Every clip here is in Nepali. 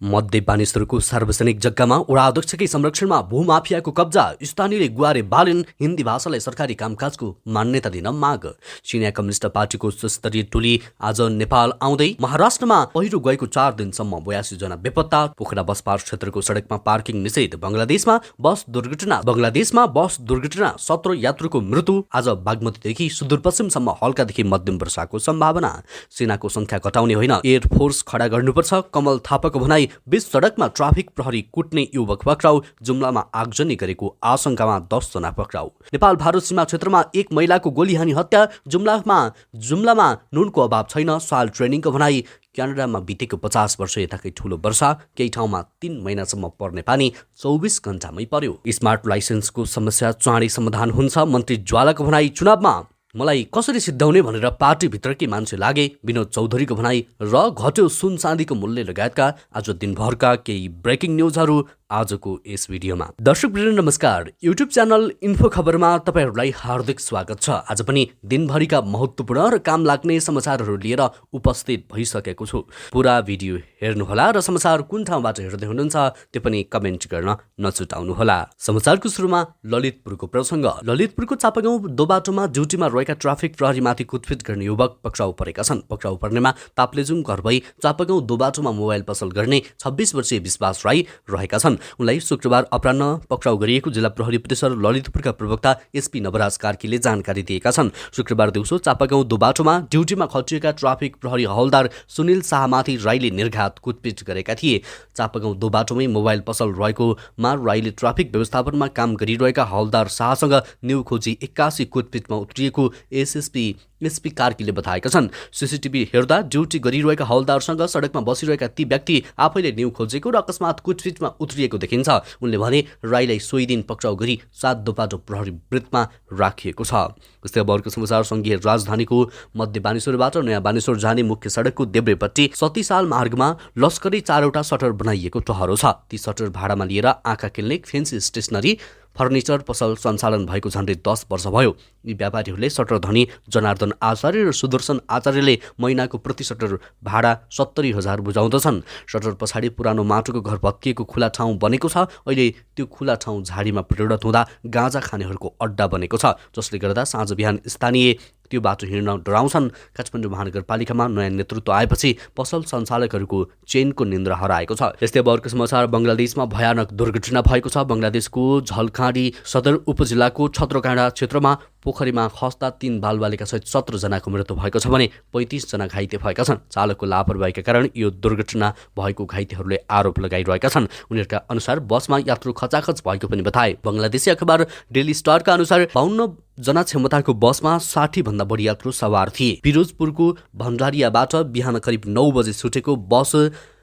मध्य मानिसहरूको सार्वजनिक जग्गामा वडा अध्यक्षकै संरक्षणमा भूमाफियाको कब्जा, स्थानीयले गुहारे बालिन्, हिन्दी भाषालाई सरकारी कामकाजको मान्यता दिन माग। चिनिया कम्युनिस्ट पार्टीको उच्चस्तरीय टोली आज नेपाल आउँदै महाराष्ट्रमा पहिरो गएको 4 दिनसम्म 82 जना बेपत्ता। पोखरा बस पार्क क्षेत्रको सडकमा पार्किङ निषेध। बंगलादेशमा बस दुर्घटना 17 यात्रुको मृत्यु। आज बागमतीदेखि सुदूरपश्चिमसम्म हल्कादेखि मध्यम वर्षाको सम्भावना। सेनाको संख्या घटाउने होइन, एयरफोर्स खडा गर्नुपर्छ। कमल थापाको भनाई। बीच सडकमा ट्राफिक प्रहरी कुट्ने युवक पक्राउ। जुम्लामा आगजनी गरेको आशंकामा 10 जना पक्राउ। नेपाल भारत सीमा क्षेत्रमा एक महिलाको गोलीहानी हत्या। जुम्लामा नुनको अभाव छैन, साल ट्रेनिङको भनाई। क्यानाडामा बितेको 50 वर्ष यताकै ठूलो वर्षा। केही ठाउँमा 3 महिनासम्म पर्ने पानी 24 घण्टामै पर्यो। स्मार्ट लाइसेन्सको समस्या चाँडै समाधान हुन्छ, मन्त्री ज्वालाको भनाई। चुनावमा मलाई कसरी सिद्धाउने भनेर पार्टीभित्रकै मान्छे लागे, विनोद चौधरीको भनाई। र घट्यो सुन चाँदीको मूल्य लगायतका आज दिनभरका केही ब्रेकिङ न्युजहरू आजको यस भिडियोमा। दर्शकवृन्द नमस्कार, युट्युब च्यानल इन्फो खबरमा तपाईहरूलाई हार्दिक स्वागत छ। आज पनि दिनभरिका महत्त्वपूर्ण र काम लाग्ने समाचारहरू लिएर उपस्थित भइसकेको छु। पुरा भिडियो हेर्नुहोला र समाचार कुन ठाउँबाट हेर्दै हुनुहुन्छ त्यो पनि कमेन्ट गर्न नछुटाउनुहोला। समाचारको सुरुमा ललितपुरको प्रसङ्ग। ललितपुरको चापागाउँ दोबाटोमा ड्युटीमा रहेका ट्राफिक प्रहरीमाथि कुटपिट गर्ने युवक पक्राउ परेका छन्। पक्राउ पर्नेमा ताप्लेजुङ घर भई चापागाउँ दोबाटोमा मोबाइल पसल गर्ने 26 वर्षीय विश्वास राई रहेका छन्। उनलाई शुक्रबार अपराह्न पक्राउ गरिएको जिल्ला प्रहरी परिसर ललितपुरका प्रवक्ता एसपी नवराज कार्कीले जानकारी दिएका छन्। शुक्रबार दिउँसो चापागाउँ दोबाटोमा ड्युटीमा खटिएका ट्राफिक प्रहरी हवलदार सुनिल शाहमाथि राईले निर्घात कुटपिट गरेका थिए। चापागाउँ दोबाटोमै मोबाइल पसल रहेकोमा राईले ट्राफिक व्यवस्थापनमा काम गरिरहेका हवलदार शाहसँग न्यू खोजी 81 कुटपिटमा उत्रिएको एसपी कार्कीले बताएका छन्। सीसीटीभी हेर्दा ड्युटी गरिरहेका हवलदारसँग सडकमा बसिरहेका ती व्यक्ति आफैले न्यू खोजेको र अकस्मात कुटपिटमा उत्रिएको देखिन्छ। उनले भने राईलाई सोही दिन पक्राउ गरी 7 दोपाटो प्रहरी वृत्तमा राखिएको छ। यस्तै वर्ग समाचार सङ्घीय राजधानीको मध्य बानेश्वरबाट नयाँ बानेश्वर जाने मुख्य सडकको देब्रेपट्टि सतीसाल मार्गमा लस्करी 4वटा सटर बनाइएको टहरो छ। ती सटर भाडामा लिएर आँखा क्लिनिक, फेन्सी स्टेसनरी, फर्निचर पसल सञ्चालन भएको झन्डै 10 वर्ष भयो। यी व्यापारीहरूले सटर धनी जनार्दन आचार्य र सुदर्शन आचार्यले महिनाको प्रति सटर भाडा 70,000 बुझाउँदछन्। सटर पछाडि पुरानो माटोको घर भत्किएको खुला ठाउँ बनेको छ। अहिले त्यो खुला ठाउँ झाडीमा परिणत हुँदा गाँजा खानेहरूको अड्डा बनेको छ, जसले गर्दा साँझ बिहान स्थानीय त्यो बाटो हिँड्न डराउँछन्। काठमाडौँ महानगरपालिकामा नयाँ नेतृत्व आएपछि पसल सञ्चालकहरूको चेनको निन्द्रा हराएको छ। यस्तै अर्को समाचार, बङ्गलादेशमा भयानक दुर्घटना भएको छ। बङ्गलादेशको झलखाडी सदर उपजिल्लाको छत्रकाँडा क्षेत्रमा पोखरीमा खस्दा 3 बालबालिका सहित 17 जनाको मृत्यु भएको छ भने 35 जना घाइते भएका छन्। चालकको लापरवाहीका कारण यो दुर्घटना भएको घाइतेहरूले आरोप लगाइरहेका छन्। उनीहरूका अनुसार बसमा यात्रु खचाखच भएको पनि बताए। बङ्गलादेशी अखबार डेली स्टारका अनुसार 52 जना क्षमताको बसमा 60 भन्दा बढी यात्रु सवार थिए। फिरोजपुरको भण्डारियाबाट बिहान करिब 9 बजे छुटेको बस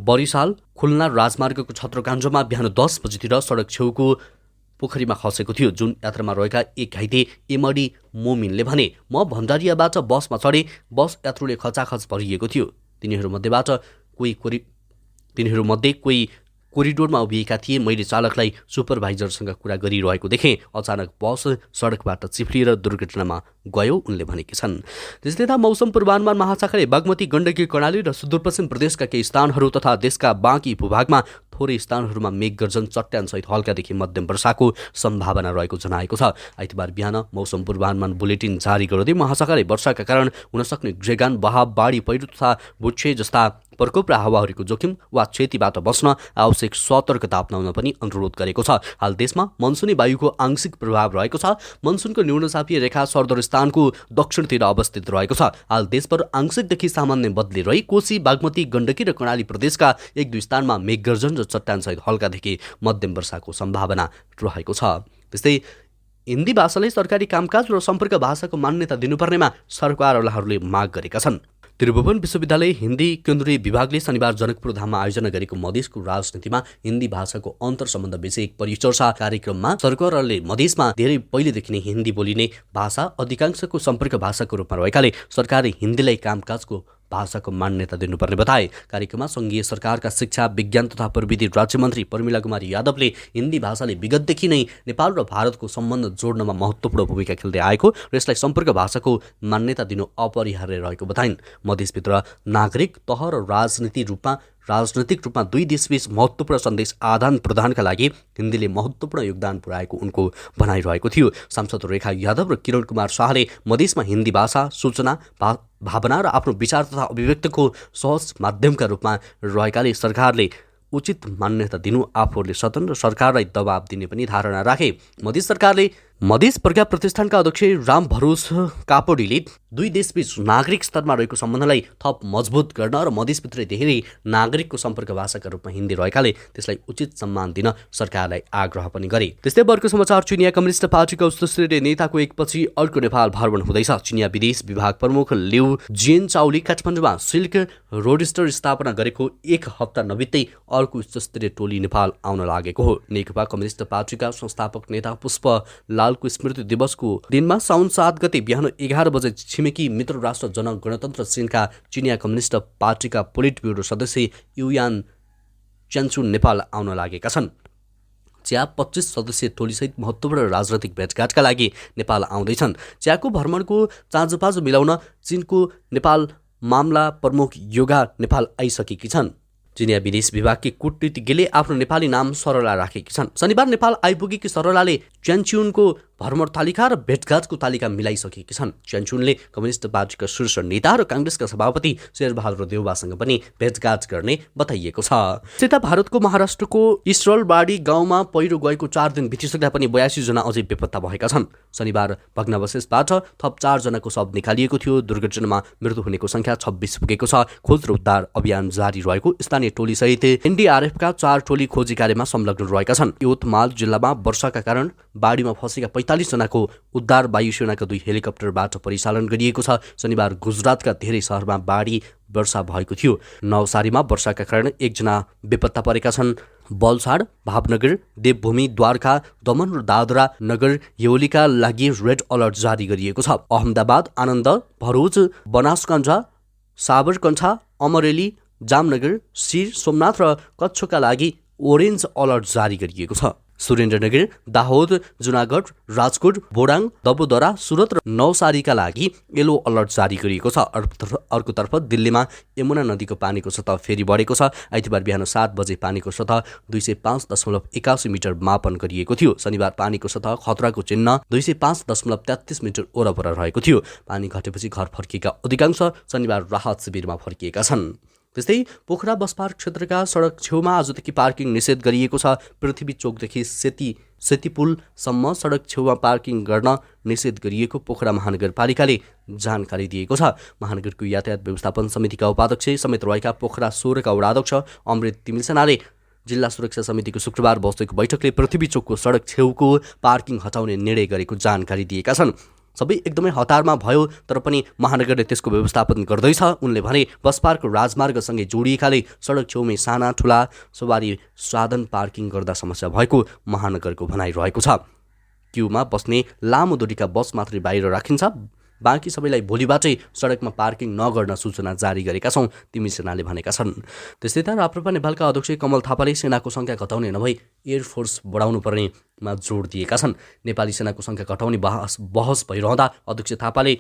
बरिसाल खुल्ना राजमार्गको छत्रकाण्डमा बिहान 10 बजेतिर सडक छेउको पोखरीमा खसेको थियो। जुन यात्रामा रहेका एक घाइते एमडी मोमिनले भने, म भण्डारियाबाट बसमा चढे, बस यात्रुले खचाखच भरिएको थियो। तिनीहरूमध्ये कोही कोरिडोरमा उभिएका थिए। मैले चालकलाई सुपरभाइजरसँग कुरा गरिरहेको देखेँ। अचानक बस सडकबाट चिप्लिएर दुर्घटनामा गयो, उनले भनेकी छन्। त्यसले त मौसम पूर्वानुमान महाशाखाले बागमती, गण्डकी, कर्णाली र सुदूरपश्चिम प्रदेशका केही स्थानहरू तथा देशका बाँकी भूभागमा थोरै स्थानहरूमा मेघगर्जन, चट्यानसहित हल्कादेखि मध्यम वर्षाको सम्भावना रहेको जनाएको छ। आइतबार बिहान मौसम पूर्वानुमान बुलेटिन जारी गर्दै महाशाखाले वर्षाका कारण हुनसक्ने घृगान, बहाव, बाढी पहिरो तथा भुच्चे जस्ता प्रकोप र हावाहुरीको जोखिम वा क्षतिबाट बस्न आवश्यक सतर्कता अपनाउन पनि अनुरोध गरेको छ। हाल देशमा मनसुनी वायुको आंशिक प्रभाव रहेको छ। मनसुनको न्यूनचापीय रेखा सरदरस्थानको दक्षिणतिर अवस्थित रहेको छ। हाल देशभर आंशिकदेखि सामान्य बदली रही कोशी, बागमती, गण्डकी र कर्णाली प्रदेशका 1-2 स्थानमा मेघगर्जन र चट्टानसहित हल्कादेखि मध्यम वर्षाको सम्भावना रहेको छ। त्यस्तै हिन्दी भाषालाई सरकारी कामकाज र सम्पर्क भाषाको मान्यता दिनुपर्नेमा सरकारवालाहरूले माग गरेका छन्। त्रिभुवन विश्वविद्यालय हिन्दी केन्द्रीय विभागले शनिबार जनकपुर धाममा आयोजना गरेको मधेसको राजनीतिमा हिन्दी भाषाको अन्तर सम्बन्ध विषयक परिचर्चा कार्यक्रममा सरकारले मधेसमा धेरै पहिलेदेखि नै हिन्दी बोलिने भाषा अधिकांशको सम्पर्क भाषाको रूपमा रहेकाले सरकारले हिन्दीलाई कामकाजको भाषाको मान्यता दिनुपर्ने बताए। कार्यक्रममा सङ्घीय सरकारका शिक्षा, विज्ञान तथा प्रविधि राज्यमन्त्री प्रमिला कुमारी यादवले हिन्दी भाषाले विगतदेखि नै नेपाल र भारतको सम्बन्ध जोड्नमा महत्त्वपूर्ण भूमिका खेल्दै आएको र यसलाई सम्पर्क भाषाको मान्यता दिनु अपरिहार्य रहेको बताइन्। मधेसभित्र नागरिक तह र राजनैतिक रूपमा दुई देशबीच महत्त्वपूर्ण सन्देश आदान प्रदानका लागि हिन्दीले महत्त्वपूर्ण योगदान पुर्याएको उनको भनाइरहेको थियो। सांसद रेखा यादव र किरण कुमार शाहले मधेसमा हिन्दी भाषा, सूचना, भावना र आफ्नो विचार तथा अभिव्यक्तिको सहज माध्यमका रूपमा रहेकाले सरकारले उचित मान्यता दिनु, आफूहरूले स्वतन्त्र सरकारलाई दबाब दिने पनि धारणा राखे। मधेस सरकारले मधेस प्रज्ञा प्रतिष्ठानका अध्यक्ष राम भरोस कापडीले दुई देशबीच नागरिक स्तरमा रहेको सम्बन्धलाई थप मजबुत गर्न र मधेसभित्र धेरै नागरिकको सम्पर्क भाषाका रूपमा हिन्दी रहेकाले त्यसलाई उचित सम्मान दिन सरकारलाई आग्रह पनि गरे। त्यस्तै अर्को समाचार, चिनिया कम्युनिस्ट पार्टीका उच्चस्तरीय नेताको एकपछि अर्को नेपाल भ्रमण हुँदैछ। चिनिया विदेश विभाग प्रमुख लिउ जिएनचाओले काठमाडौँमा सिल्क रोडस्टर स्थापना गरेको एक हप्ता नबित्दै अर्को उच्चस्तरीय टोली नेपाल आउन लागेको हो। नेकपा कम्युनिस्ट पार्टीका संस्थापक नेता पुष्प लालको स्मृति दिवसको दिनमा साउन 7 गते बिहान 11 बजे छिमेकी मित्र राष्ट्र जनगणतन्त्र चीनका चिनिया कम्युनिस्ट पार्टीका पोलिट ब्युरो सदस्य युयान च्यान्चुन नेपाल आउन लागेका छन्। 25 सदस्यीय टोलीसहित महत्त्वपूर्ण राजनैतिक भेटघाटका लागि नेपाल आउँदैछन्। च्याको भ्रमणको चाँजोपाँजो मिलाउन चीनको नेपाल मामला प्रमुख योगा नेपाल आइसकेकी छन्। चिनिया विदेश विभागकी कूटनीतिज्ञले आफ्नो नेपाली नाम सरला राखेकी छन्। शनिबार नेपाल आइपुगेकी सरलाले च्यान्चुनको भ्रमण तालिका र भेटघाटको तालिका मिलाइसकेकी छन्। च्यान्चुनले कम्युनिस्ट पार्टीका शीर्ष नेता र काङ्ग्रेसका सभापति शेरबहादुर देउवासँग पनि भेटघाट गर्ने बताइएको छ। त्यता भारतको महाराष्ट्रको इसरलबाडी गाउँमा पहिरो गएको 4 दिन बितिसक्दा पनि 82 जना अझै बेपत्ता भएका छन्। शनिबार भग्नावशेषबाट थप 4 जनाको शव निकालिएको थियो। दुर्घटनामा मृत्यु हुनेको संख्या 26 पुगेको छ। खोज र उद्धार अभियान जारी रहेको स्थानीय टोलीसहित एनडीआरएफका 4 टोली खोजी कार्यमा संलग्न रहेका छन्। यवतमाल जिल्लामा वर्षाका कारण बाढीमा फँसेका 45 जनाको उद्धार वायुसेनाका 2 हेलिकप्टरबाट परिचालन गरिएको छ। शनिबार गुजरातका धेरै शहरमा बाढी वर्षा भएको थियो। नवसारीमा वर्षाका कारण 1 जना बेपत्ता परेका छन्। बलसाड, भावनगर, देवभूमि, द्वारका, दमन र दादरा नगर हवेलीका लागि रेड अलर्ट जारी गरिएको छ। अहमदाबाद, आनन्द, भरुच, बनासकाण्ठा, साबरकण्ठा, अमरेली, जामनगर, शिर, सोमनाथ र कच्छका लागि ओरेन्ज अलर्ट जारी गरिएको छ। सुरेन्द्रनगर, दाहोद, जुनागढ, राजकोट, बोडाङ, दबोदरा, सुरत र नवसारीका लागि येलो अलर्ट जारी गरिएको छ। अर्कोतर्फ दिल्लीमा यमुना नदीको पानीको सतह फेरि बढेको छ। आइतबार बिहान 7 बजे पानीको सतह 205.81 मिटर मापन गरिएको थियो। शनिबार पानीको सतह खतराको चिन्ह 205.33 मिटर वरपर रहेको थियो। पानी घटेपछि घर फर्किएका अधिकांश शनिबार राहत शिविरमा फर्किएका छन्। त्यस्तै पोखरा बस पार्क क्षेत्रका सडक छेउमा आजदेखि पार्किङ निषेध गरिएको छ। पृथ्वी चोकदेखि सेतीपुलसम्म सडक छेउमा पार्किङ गर्न निषेध गरिएको पोखरा महानगरपालिकाले जानकारी दिएको छ। महानगरको यातायात व्यवस्थापन समितिका उपाध्यक्ष समेत रहेका पोखरा 16 का वडाध्यक्ष अमृत तिमिलसेनाले जिल्ला सुरक्षा समितिको शुक्रबार बसेको बैठकले पृथ्वी चोकको सडक छेउको पार्किङ हटाउने निर्णय गरेको जानकारी दिएका छन्। सबै एकदमै हतारमा भयो तर पनि महानगरले त्यसको व्यवस्थापन गर्दैछ। उनले भने बस पार्क राजमार्गसँगै जोडिएकाले सडक छेउमै साना ठुला सवारी साधन पार्किङ गर्दा समस्या भएको महानगरको भनाइरहेको छ। क्यूमा बस्ने लामो दूरीका बस मात्रै बाहिर राखिन्छ, बाँकी सबैलाई भोलिबाटै सडकमा पार्किङ नगर्न सूचना जारी गरेका छौँ, तिमिसेनाले भनेका छन्। त्यस्तै त राप्रपा नेपालका अध्यक्ष कमल थापाले सेनाको सङ्ख्या घटाउने नभई एयरफोर्स बढाउनु पर्नेमा जोड दिएका छन्। नेपाली सेनाको सङ्ख्या घटाउने बहस भइरहँदा अध्यक्ष थापाले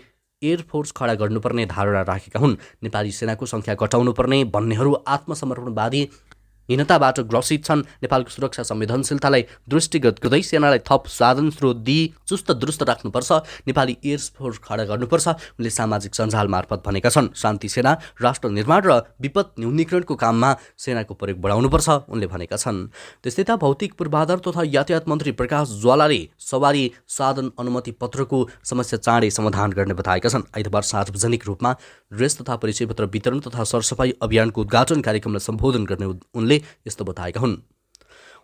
एयरफोर्स खडा गर्नुपर्ने धारणा राखेका हुन्। नेपाली सेनाको सङ्ख्या घटाउनु पर्ने भन्नेहरू आत्मसमर्पणवादी हीनताबाट ग्रसित छन्। नेपालको सुरक्षा संवेदनशीलतालाई दृष्टिगत गर्दै सेनालाई थप साधन स्रोत दिई चुस्त दुरुस्त राख्नुपर्छ, नेपाली एयरफोर्स खडा गर्नुपर्छ उनले सामाजिक सञ्जाल मार्फत भनेका छन्। शान्ति सेना, राष्ट्र निर्माण र विपद न्यूनीकरणको काममा सेनाको प्रयोग बढाउनुपर्छ उनले भनेका छन्। त्यस्तै त भौतिक पूर्वाधार तथा यातायात मन्त्री प्रकाश ज्वालाले सवारी साधन अनुमति पत्रको समस्या चाँडै समाधान गर्ने बताएका छन्। आइतबार सार्वजनिक रूपमा ड्रेस तथा परिचय पत्र वितरण तथा सरसफाई अभियानको उद्घाटन कार्यक्रमलाई सम्बोधन गर्ने उनले यस्तो बताएका हुन्।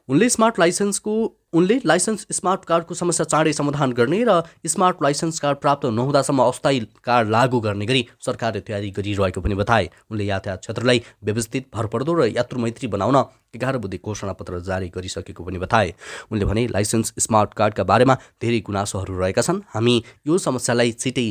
उनले लाइसेन्स स्मार्ट कार्डको समस्या चाँडै समाधान गर्ने र स्मार्ट लाइसेन्स कार्ड प्राप्त नहुँदासम्म अस्थायी कार्ड लागू गर्ने गरी सरकारले तयारी गरिरहेको पनि बताए। उनले यातायात क्षेत्रलाई व्यवस्थित, भरपर्दो र यात्रुमैत्री बनाउन 11 बुँदे घोषणापत्र जारी गरिसकेको पनि बताए। उनले भने लाइसेन्स स्मार्ट कार्डका बारेमा धेरै गुनासोहरू रहेका छन्, हामी यो समस्यालाई छिटै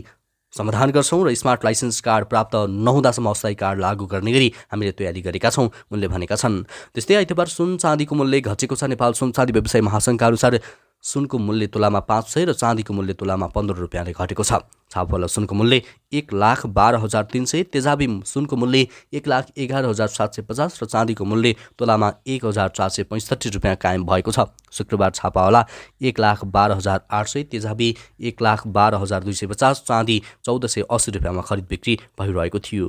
समाधान गर्छौँ र स्मार्ट लाइसेन्स कार्ड प्राप्त नहुँदासम्म अस्थायी कार्ड लागू गर्ने गरी हामीले तयारी गरेका छौँ उनले भनेका छन्। त्यस्तै आइतबार सुन चाँदीको मूल्य घटेको छ। नेपाल सुन चाँदी व्यवसाय महासङ्घका अनुसार सुनको मूल्य तोलामा 500 र चाँदीको मूल्य तोलामा 15 रुपियाँले घटेको छ। छापावाला सुनको मूल्य 1,12,300, तेजाबी सुनको मूल्य 1,11,750 र चाँदीको मूल्य तोलामा 1,465 रुपियाँ कायम भएको छ। शुक्रबार छापावाला 1,12,800, तेजाबी 1,12,250, चाँदी 1,480 रुपियाँमा खरिद बिक्री भइरहेको थियो।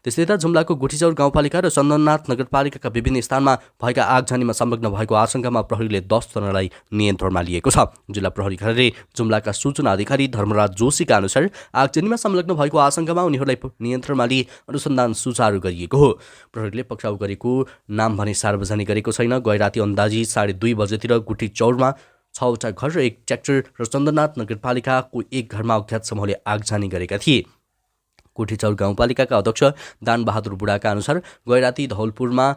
त्यस्तै त जुम्लाको गुठीचौर गाउँपालिका र चन्दननाथ नगरपालिकाका विभिन्न स्थानमा भएका आगजनीमा संलग्न भएको आशंकामा प्रहरीले 10 जनालाई नियन्त्रणमा लिएको छ। जिल्ला प्रहरी कार्यालय जुम्लाका सूचना अधिकारी धर्मराज जोशीका अनुसार आगजनीमा संलग्न भएको आशंकामा उनीहरूलाई नियन्त्रणमा लिई अनुसन्धान सुचारू गरिएको हो। प्रहरीले पक्राउ गरेको नाम भने सार्वजनिक गरेको छैन। गैराती अन्दाजी 2:30 बजेतिर गुठी चौरमा 6वटा घर र 1 ट्र्याक्टर र चन्दननाथ नगरपालिकाको एक घरमा अज्ञात समूहले आगजनी गरेका थिए। गुठीचौर गाउँपालिकाका अध्यक्ष दानबहादुर बुढाका अनुसार गैराती धौलपुरमा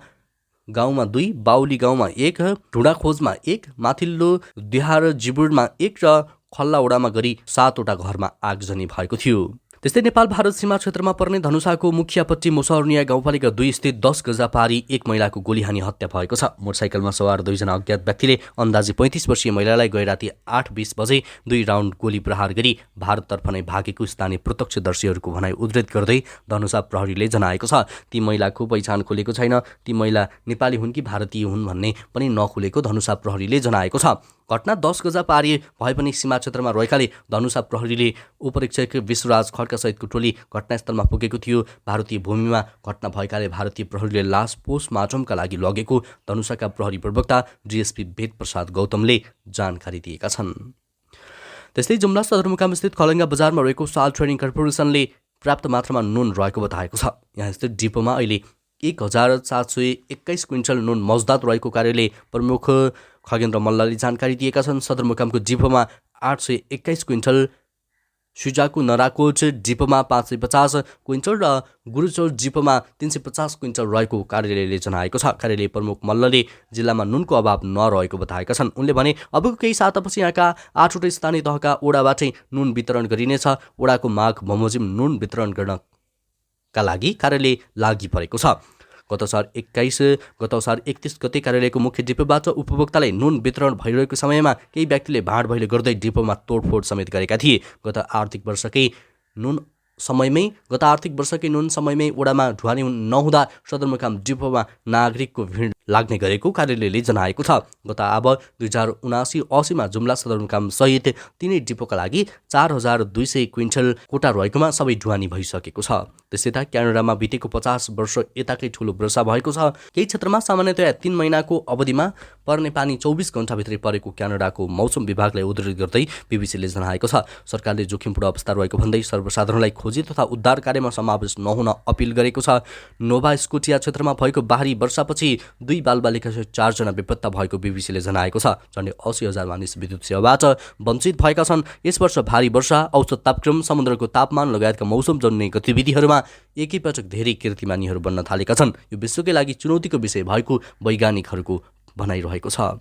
गाउँमा 2, बाउली गाउँमा 1, ढुँडाखोजमा 1, माथिल्लो दिहार जिबुरमा 1 र खल्लाओडामा गरी 7वटा घरमा आगजनी भएको थियो। त्यस्तै नेपाल भारत सीमा क्षेत्रमा पर्ने धनुषाको मुखियापट्टी मुसहरनिया गाउँपालिका 2 स्थित 10 गजा पारी एक महिलाको गोली हानी हत्या भएको छ। मोटरसाइकलमा सवार 2 जना अज्ञात व्यक्तिले अन्दाजी 35 वर्षीय महिलालाई गैराती 8:20 बजे 2 राउन्ड गोली प्रहार गरी भारततर्फ नै भागेको स्थानीय प्रत्यक्षदर्शीहरूको भनाइ उद्धृत गर्दै धनुषा प्रहरीले जनाएको छ। ती महिलाको पहिचान खुलेको छैन। ती महिला नेपाली हुन् कि भारतीय हुन् भन्ने पनि नखुलेको धनुषा प्रहरीले जनाएको छ। घटना 10 गजा पारी भए पनि सीमा क्षेत्रमा रहेकाले धनुषा प्रहरीले उपरीक्षक विश्वराज खड्का सहितको टोली घटनास्थलमा पुगेको थियो। भारतीय भूमिमा घटना भएकाले भारतीय प्रहरीले लास पोस्टमार्टमका लागि लगेको धनुषाका प्रहरी प्रवक्ता डिएसपी वेद प्रसाद गौतमले जानकारी दिएका छन्। त्यस्तै जुम्ला सदरमुकाम स्थित खलङ्गा बजारमा रहेको साल ट्रेडिङ कर्पोरेसनले पर्याप्त मात्रामा नुन रहेको बताएको छ। यहाँ स्थित डिपोमा अहिले 1,721 क्विन्टल नुन मौजदात रहेको कार्यालय प्रमुख खगेन्द्र मल्लले जानकारी दिएका छन्। सदरमुकामको डिपोमा 821 क्विन्टल, सुजाको नराकोट डिपोमा 550 क्विन्टल र गुरुचौर डिपोमा 350 क्विन्टल रहेको कार्यालयले जनाएको छ। कार्यालय प्रमुख मल्लले जिल्लामा नुनको अभाव नरहेको बताएका छन्। उनले भने अबको केही सातापछि यहाँका 8वटा स्थानीय तहका ओडाबाटै नुन वितरण गरिनेछ। ओडाको माग बमोजिम नुन वितरण गर्नका लागि कार्यालय लागि परेको छ। गत असार 31 गते कार्यालयको मुख्य डिपोबाट उपभोक्तालाई नुन वितरण भइरहेको समयमा केही व्यक्तिले भाँड भैलो गर्दै डिपोमा तोडफोड समेत गरेका थिए। गत आर्थिक वर्षकै नुन समयमै ओडामा ढुवानी नहुँदा सदरमुकाम डिपोमा नागरिकको भिड लाग्ने गरेको कार्यालयले जनाएको छ। गत अब 2079-80मा जुम्ला सदरमुकाम सहित तिनै डिपोका लागि 4,200 क्विन्टल कोटा रहेकोमा सबै ढुवानी भइसकेको छ। त्यसै त क्यानाडामा बितेको 50 वर्ष यताकै ठुलो वर्षा भएको छ। केही क्षेत्रमा सामान्यतया 3 महिनाको अवधिमा पर्ने पानी 24 घण्टाभित्रै परेको क्यानाडाको मौसम विभागलाई उद्धृत गर्दै बीबीसीले जनाएको छ। सरकारले जोखिमपूर्ण अवस्था रहेको भन्दै सर्वसाधारणलाई खोजी तथा उद्धार कार्यमा समावेश नहुन अपिल गरेको छ। नोभा स्कोटिया क्षेत्रमा भएको भारी वर्षापछि 2 बालबालिका सहित 4 जना बेपत्ता भएको बीबीसीले जनाएको छ। झन्डै 80,000 मानिस विद्युत सेवाबाट वञ्चित भएका छन्। यस वर्ष भारी वर्षा, औसत तापक्रम, समुद्रको तापमान लगायतका मौसमजन्य गतिविधिहरूमा एकैपटक धेरै कीर्तिमानीहरू बन्न थालेका छन्। यो विश्वकै लागि चुनौतीको विषय भएको वैज्ञानिकहरूको भनाइरहेको छ।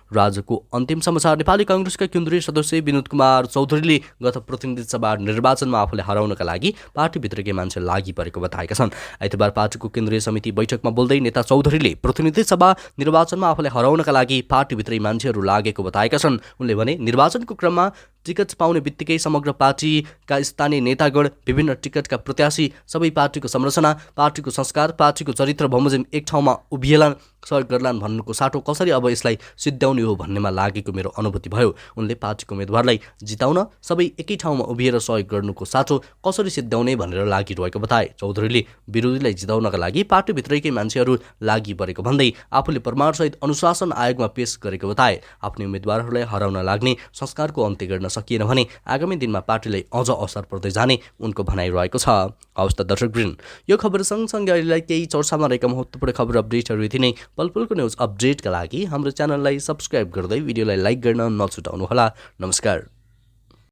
राज्यको अन्तिम समाचार। नेपाली कांग्रेसका केन्द्रीय सदस्य विनोद कुमार चौधरीले गत प्रतिनिधि सभा निर्वाचनमा आफूले हराउनका लागि पार्टीभित्रकै मान्छे लागि परेको बताएका छन्। आइतबार पार्टीको केन्द्रीय समिति बैठकमा बोल्दै नेता चौधरीले प्रतिनिधि सभा निर्वाचनमा आफूले हराउनका लागि पार्टीभित्रै मान्छेहरू लागेको बताएका छन्। उनले भने निर्वाचनको क्रममा टिकट पाउने बित्तिकै समग्र पार्टीका स्थानीय नेतागण, विभिन्न टिकटका प्रत्याशी, सबै पार्टीको संरचना, पार्टीको संस्कार, पार्टीको चरित्र बमोजिम एक ठाउँमा उभिएलान्, सहयोग गर्लान् भन्नुको साटो कसरी अब यसलाई सिद्ध्याउने हो भन्नेमा लागेको मेरो अनुभूति भयो। उनले पार्टीको उम्मेदवारलाई जिताउन सबै एकै ठाउँमा उभिएर सहयोग गर्नुको साटो कसरी सिद्ध्याउने भनेर लागिरहेको बताए। चौधरीले विरोधीलाई जिताउनका लागि पार्टीभित्रैकै मान्छेहरू लागि परेको भन्दै आफूले प्रमाणसहित अनुशासन आयोगमा पेश गरेको बताए। आफ्नै उम्मेदवारहरूलाई हराउन लाग्ने संस्कारको अन्त्य गर्न सकिएन भने आगामी दिनमा पार्टीलाई अझ असर पर्दै जाने उनको भनाइरहेको छ। हवस् त दर्शकवृन्द, यो खबर सँगसँगै अहिलेलाई केही चर्चामा रहेका महत्त्वपूर्ण खबर अपडेटहरू यति नै। पलपलको न्युज अपडेटका लागि हाम्रो च्यानललाई सब्स्क्राइब गर्दै भिडियोलाई लाइक गर्न नछुटाउनुहोला। नमस्कार।